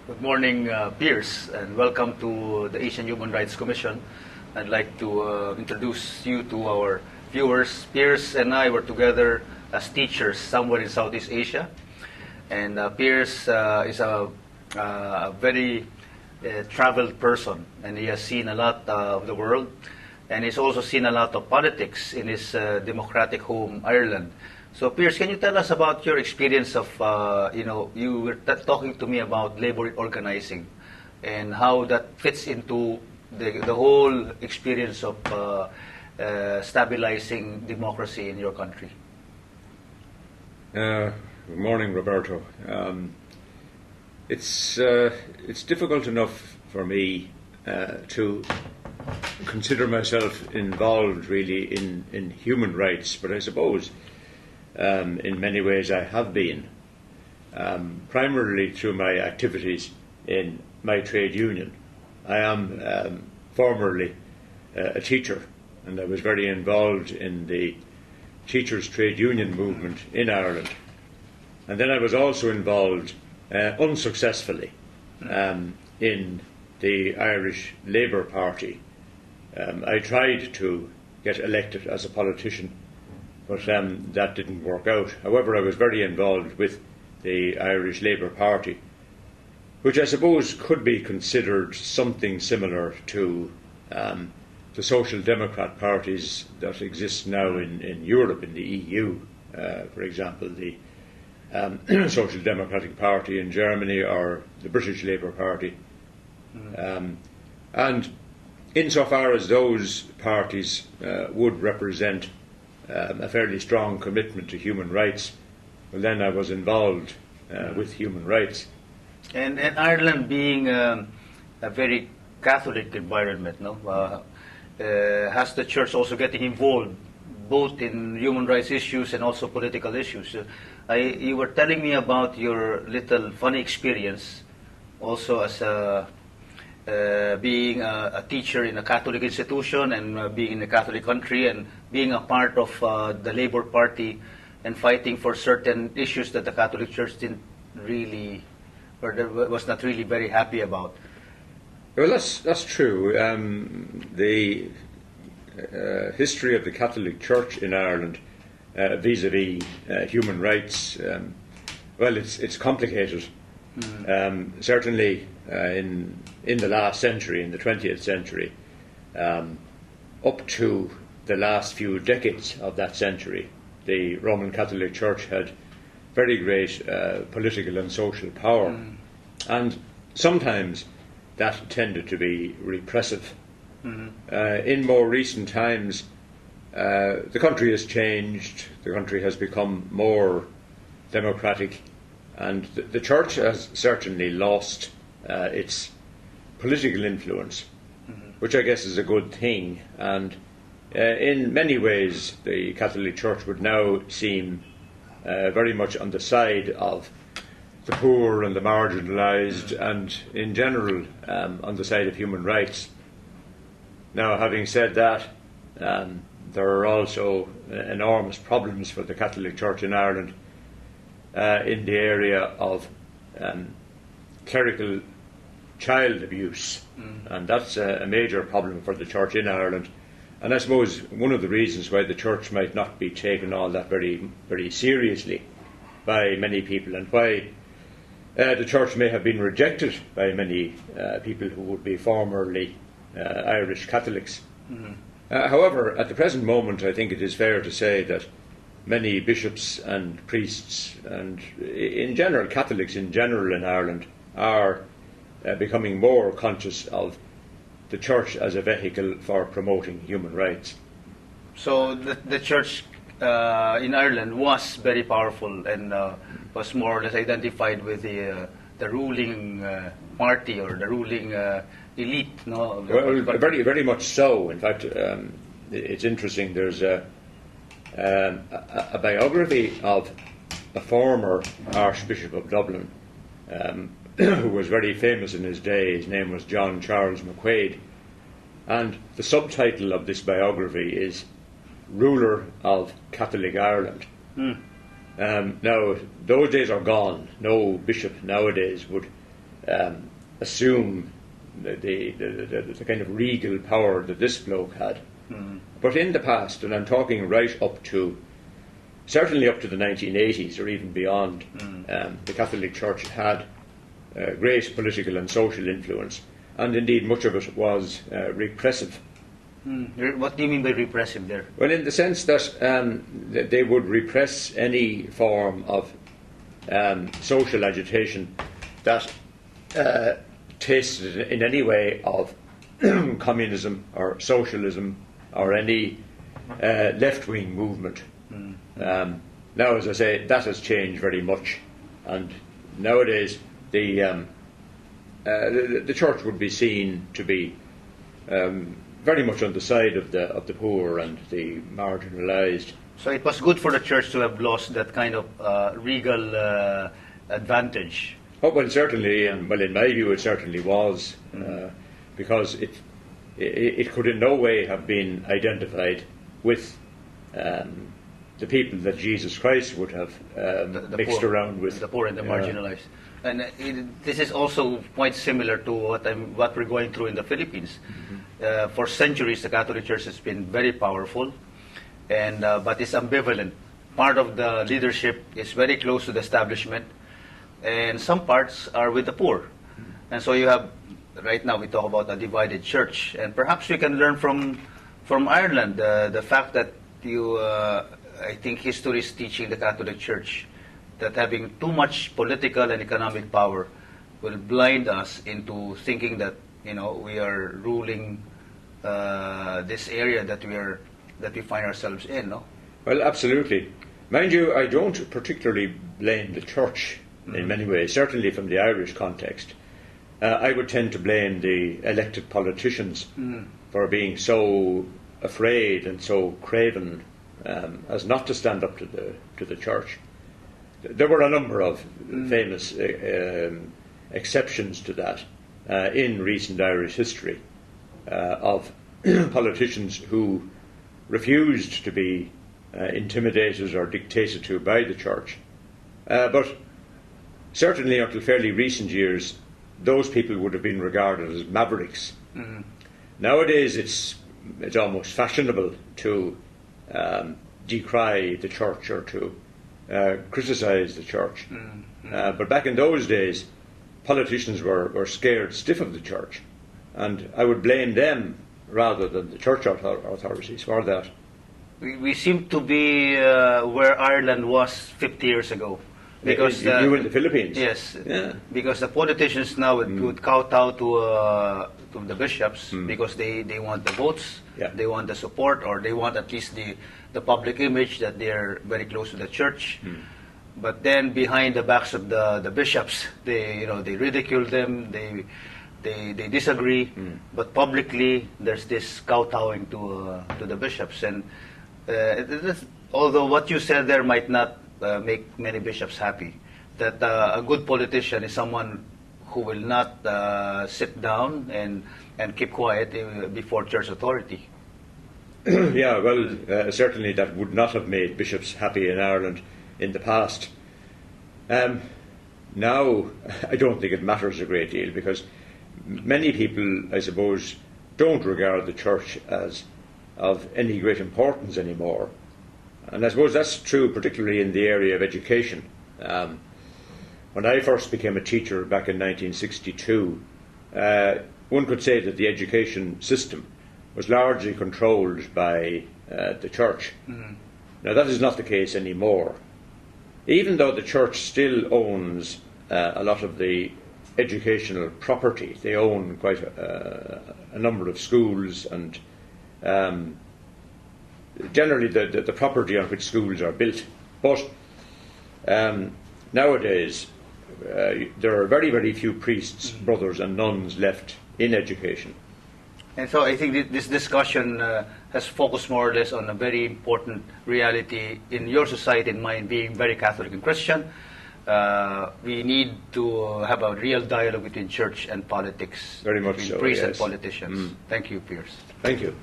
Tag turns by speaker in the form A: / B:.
A: Good morning, peers, and welcome to the Asian Human Rights Commission. I'd like to introduce you to our viewers. Peers and I were together as teachers somewhere in Southeast Asia, and Piers is a very traveled person, and he has seen a lot of the world, and he's also seen a lot of politics in his democratic home, Ireland. So, Piers, can you tell us about your experience of, you were talking to me about labor organizing and how that fits into the whole experience of stabilizing democracy in your country?
B: Good morning, Roberto. It's difficult enough for me to consider myself involved really in human rights, but I suppose in many ways I have been, primarily through my activities in my trade union. I am formerly a teacher, and I was very involved in the teachers' trade union movement in Ireland. And then I was also involved unsuccessfully in the Irish Labour Party. I tried to get elected as a politician, but that didn't work out. However, I was very involved with the Irish Labour Party, which I suppose could be considered something similar to the Social Democrat parties that exist now in Europe, in the EU. For example, the Social Democratic Party in Germany or the British Labour Party. And insofar as those parties would represent a fairly strong commitment to human rights, well, then I was involved with human rights.
A: And Ireland being a very Catholic environment, no? Has the church also getting involved both in human rights issues and also political issues? You were telling me about your little funny experience also as being a teacher in a Catholic institution and being in a Catholic country and being a part of the Labour Party and fighting for certain issues that the Catholic Church didn't really, or was not really very happy about.
B: Well, that's true. The history of the Catholic Church in Ireland vis-à-vis human rights, well, it's complicated. Certainly in the last century, in the 20th century, up to the last few decades of that century, the Roman Catholic Church had very great political and social power, and sometimes that tended to be repressive. In more recent times, the country has changed, the country has become more democratic, and the church has certainly lost its political influence, which I guess is a good thing. And in many ways, the Catholic Church would now seem very much on the side of the poor and the marginalised, and in general on the side of human rights. Now, having said that, there are also enormous problems for the Catholic Church in Ireland in the area of clerical child abuse, and that's a major problem for the Church in Ireland. And I suppose one of the reasons why the Church might not be taken all that very, very seriously by many people, and why the Church may have been rejected by many people who would be formerly Irish Catholics. However, at the present moment, I think it is fair to say that many bishops and priests, and in general Catholics in general in Ireland, are becoming more conscious of the Church as a vehicle for promoting human rights.
A: So the Church in Ireland was very powerful and was more or less identified with the ruling party or the ruling elite. No?
B: Well, very, very much so. In fact, it's interesting. There's a biography of a former Archbishop of Dublin who was very famous in his day. His name was John Charles McQuaid. And the subtitle of this biography is Ruler of Catholic Ireland. Now, those days are gone. No bishop nowadays would assume the kind of regal power that this bloke had. But in the past, and I'm talking right up to, certainly up to the 1980s or even beyond, the Catholic Church had great political and social influence, and indeed much of it was repressive.
A: What do you mean by repressive there?
B: Well, in the sense that they would repress any form of social agitation that tasted in any way of communism or socialism or any left-wing movement. Now, as I say, that has changed very much, and nowadays the church would be seen to be very much on the side of the poor and the marginalised.
A: So it was good for the church to have lost that kind of regal advantage.
B: Oh, well, certainly, well, in my view, it certainly was, because it could in no way have been identified with the people that Jesus Christ would have mixed
A: poor,
B: around with.
A: The poor and the marginalized. And this is also quite similar to what we're going through in the Philippines. For centuries, the Catholic Church has been very powerful, and but it's ambivalent. Part of the leadership is very close to the establishment, and some parts are with the poor. And so you have, right now we talk about a divided church, and perhaps we can learn from Ireland the fact that I think history is teaching the Catholic Church that having too much political and economic power will blind us into thinking that we are ruling this area that we find ourselves in. No?
B: Well, absolutely. Mind you, I don't particularly blame the church in many ways. Certainly, from the Irish context, I would tend to blame the elected politicians for being so afraid and so craven as not to stand up to the church. There were a number of famous exceptions to that in recent Irish history of politicians who refused to be intimidated or dictated to by the church. But certainly until fairly recent years, those people would have been regarded as mavericks. Nowadays it's almost fashionable to decry the church or to criticise the church. But back in those days, politicians were scared stiff of the church, and I would blame them rather than the church authorities for that.
A: We seem to be where Ireland was 50 years ago. Because
B: you in the Philippines.
A: Yes,
B: yeah.
A: Because the politicians now would kowtow to the bishops because they want the votes, they want the support, or they want at least the public image that they are very close to the church. But then behind the backs of the bishops, they ridicule them, they disagree, but publicly there's this kowtowing to the bishops. And although what you said there might not make many bishops happy, that a good politician is someone who will not sit down and keep quiet before church authority.
B: Yeah, well, certainly that would not have made bishops happy in Ireland in the past. Now, I don't think it matters a great deal, because many people, I suppose, don't regard the church as of any great importance anymore. And I suppose that's true particularly in the area of education. When I first became a teacher back in 1962, one could say that the education system was largely controlled by the church. Now, that is not the case anymore. Even though the church still owns a lot of the educational property, they own quite a number of schools, and generally the property on which schools are built. But nowadays there are very, very few priests, brothers and nuns left in education.
A: And so I think this discussion has focused more or less on a very important reality in your society and mine, being very Catholic and Christian. We need to have a real dialogue between church and politics,
B: Very much
A: between
B: so,
A: priests and
B: yes.
A: politicians. Thank you, Piers.
B: Thank you.